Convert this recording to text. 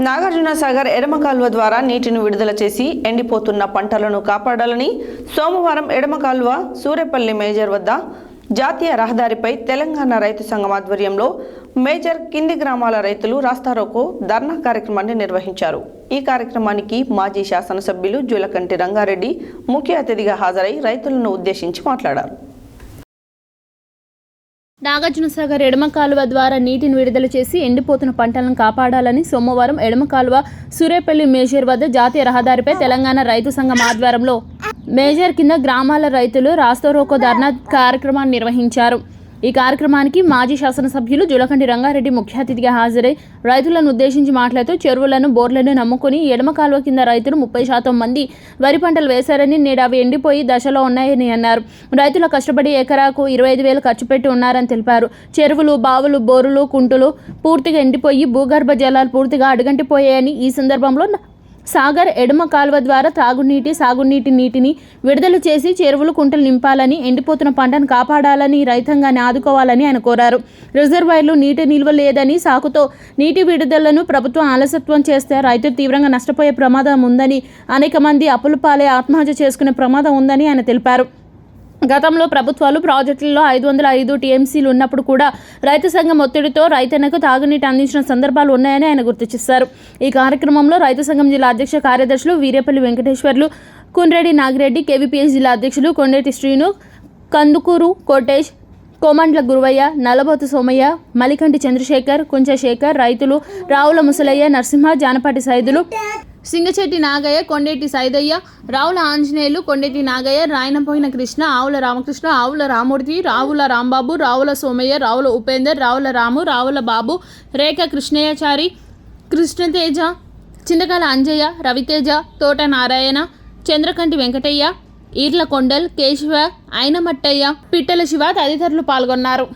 నాగార్జున సాగర్ ఎడమ కాలువ ద్వారా నీటిని విడుదల చేసి ఎండిపోతున్న పంటలను కాపాడాలని సోమవారం ఎడమ కాలువ సూరేపల్లి మేజర్ వద్ద జాతీయ రహదారిపై తెలంగాణ రైతు సంఘం ఆధ్వర్యంలో మేజర్ కింది గ్రామాల రైతులు రాస్తారోకో ధర్నా కార్యక్రమాన్ని నిర్వహించారు. ఈ కార్యక్రమానికి మాజీ శాసనసభ్యులు జూలకంటి రంగారెడ్డి ముఖ్య అతిథిగా హాజరై రైతులను ఉద్దేశించి మాట్లాడారు. నాగార్జున సాగర్ ఎడమ కాలువ ద్వారా నీటిని విడుదల చేసి ఎండిపోతున్న పంటలను కాపాడాలని సోమవారం ఎడమ కాలువ సూరేపల్లి మేజర్ వద్ద జాతీయ రహదారిపై తెలంగాణ రైతు సంఘం ఆధ్వర్యంలో మేజర్ కింద గ్రామాల రైతులు రాస్తారోకో ధర్నా కార్యక్రమాన్ని నిర్వహించారు. ఈ కార్యక్రమానికి మాజీ శాసనసభ్యులు జూలకంటి రంగారెడ్డి ముఖ్య అతిథిగా హాజరై రైతులను ఉద్దేశించి మాట్లాడుతూ చెరువులను బోర్లను నమ్ముకుని ఎడమ కాలువ కింద రైతులు 30% మంది వరి పంటలు వేశారని నేడు అవి ఎండిపోయి దశలో ఉన్నాయని అన్నారు. రైతులు కష్టపడి ఎకరాకు 25,000 ఖర్చు పెట్టి ఉన్నారని తెలిపారు. చెరువులు, బావులు, బోరులు, కుంటలు పూర్తిగా ఎండిపోయి భూగర్భ జలాలు పూర్తిగా అడుగంటిపోయాయని ఈ సందర్భంలో సాగర్ ఎడమ కాలువ ద్వారా తాగునీటి, సాగునీటి నీటిని విడుదల చేసి చెరువులు, కుంటలు నింపాలని, ఎండిపోతున్న పంటను కాపాడాలని, రైతాంగాన్ని ఆదుకోవాలని ఆయన కోరారు. రిజర్వాయర్లు నీటి నిల్వ లేదని సాకుతో నీటి విడుదలను ప్రభుత్వం ఆలస్యత్వం చేస్తే రైతులు తీవ్రంగా నష్టపోయే ప్రమాదం ఉందని, అనేక మంది అప్పుల పాలై ఆత్మహత్య చేసుకునే ప్రమాదం ఉందని ఆయన తెలిపారు. గతంలో ప్రభుత్వాలు ప్రాజెక్టుల్లో 505 టీఎంసీలు ఉన్నప్పుడు కూడా రైతు సంఘం ఒత్తిడితో రైతన్నకు తాగునీటి అందించిన సందర్భాలు ఉన్నాయని ఆయన గుర్తు చేశారు. ఈ కార్యక్రమంలో రైతు సంఘం జిల్లా అధ్యక్ష కార్యదర్శులు వీరేపల్లి వెంకటేశ్వర్లు, కుండ్రెడ్డి నాగిరెడ్డి, కేవీపీఎస్ జిల్లా అధ్యక్షులు కొండేటి శ్రీను, కందుకూరు కోటేష్, కోమండ్ల గురువయ్య, నల్లబోతు సోమయ్య, మలికంటి చంద్రశేఖర్, కుంచశేఖర్, రైతులు రావుల ముసలయ్య, నరసింహ, జానపాటి సైదులు, సింగచెట్టి నాగయ్య, కొండేటి సైదయ్య, రావుల ఆంజనేయులు, కొండేటి నాగయ్య, రాయనపోయిన కృష్ణ, ఆవుల రామకృష్ణ, ఆవుల రామూర్తి, రావుల రాంబాబు, రావుల సోమయ్య, రావుల ఉపేందర్, రావుల రాము, రావుల బాబు, రేఖ కృష్ణయ్యచారి, కృష్ణతేజ, చింతకాల అంజయ్య, రవితేజ, తోట నారాయణ, చంద్రకంటి వెంకటయ్య, ఈర్ల కొండల్, కేశవ, అయినమట్టయ్య, పిట్టల శివ తదితరులు పాల్గొన్నారు.